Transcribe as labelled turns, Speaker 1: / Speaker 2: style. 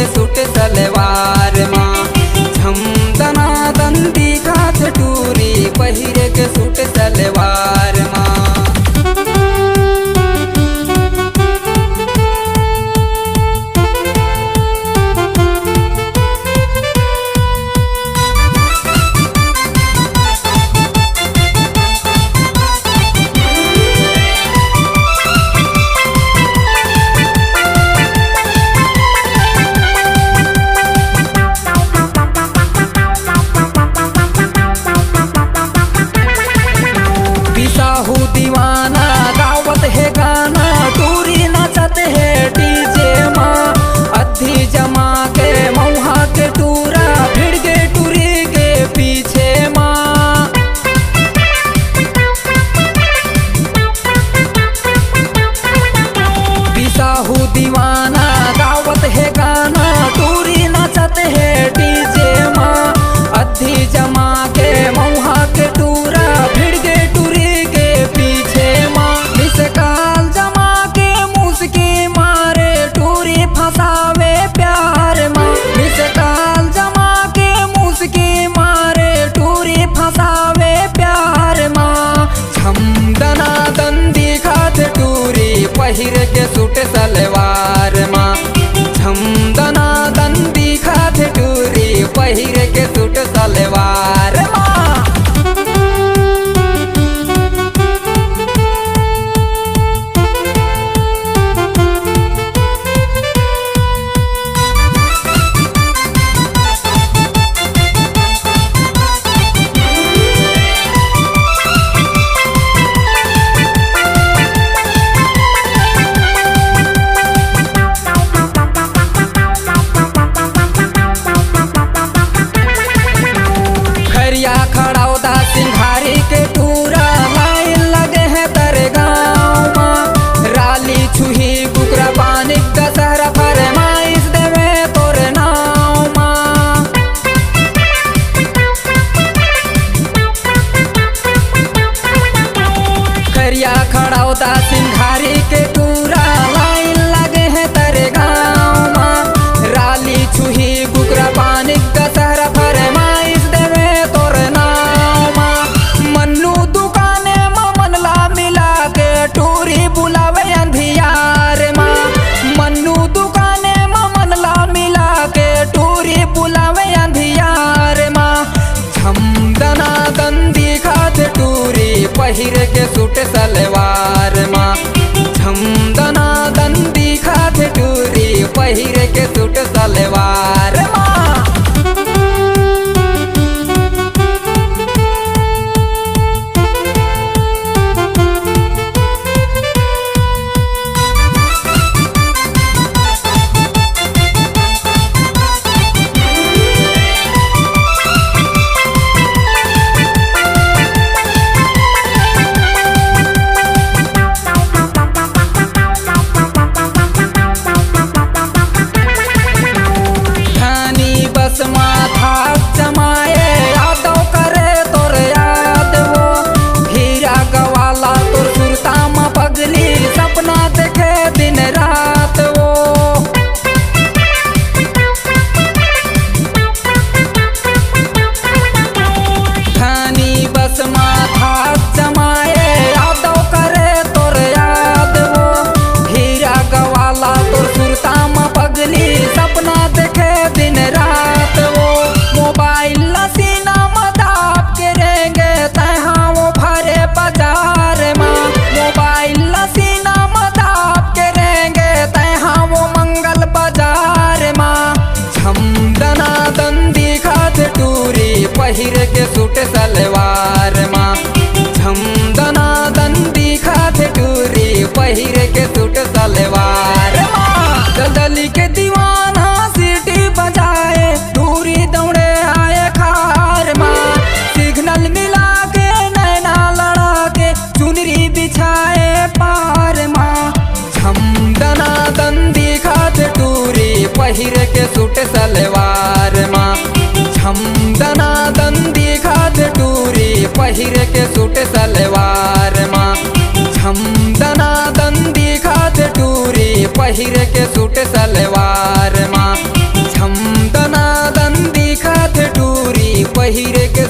Speaker 1: के सूट सलवार माँ। झमदना दंदी खात टूरी पहिर के सूट सलवार माँ। दीवाना गावत है गाना टूरी नचत है डीजे माँ। अधी जमा के मौहा के टूरा भिड़ गे टूरी के पीछे माँ। बिसाहू दीवाना गावत है गाना टूरी नचत है डीजे माँ। अधी जमा के मौहा के टूरा भिड़ गे टूरी के पीछे माँ। मिसकाल जमा के मुस्की मारे टूरी फंसावे प्यार माँ। मिसकाल जमा के मुस्की मारे टूरी फंसावे प्यार माँ। झमदना दंदी खात टूरी पहिर के सूट सलवार माँ। झमदना दंदी खात टूरी पहिर के सूट सलवार माँ। खड़ौदा सिंघारी के टूरा लाइन लगे हैं तेरे गाँव माँ। राली छुही कुकरा पानी दशहरा फरमाइश देवे तोरे नाव माँ। खरिया खड़ौदा सिंघारी के टूरा लाइन लगे हैं तेरे गाँव माँ। राली छुही कुकरा पानी दशहरा फरमाइश देवे तोरे नाव माँ। मन्नू दुकाने माँ मनला मिला के टूरी बुलावे अंधियार माँ। मन्नू दुकाने माँ मनला मिला के टूरी बुलावे अंधियार माँ। झमदना दंदी खात टूरी पहिर के सूट सलवार माँ। झमदना दंदी खात टूरी पहिर के सूट सलवार माँ। पहिर के सूट सलवार माँ। झमदना दंदी खात टूरी पहिर के सूट सलवार माँ। दलदली के दीवाना सीटी बजाए टूरी दौड़े आए खार माँ। सिग्नल मिला के नैना लड़ा के चुनरी बिछाए पार माँ। झमदना दंदी खात टूरी पहिर के सूट सलवार माँ। झमदना दंदी खात टूरी पहिर के सूट सलवार माँ। झमदना दंदी खात टूरी पहिर के सूट सलवार माँ। पहिरे के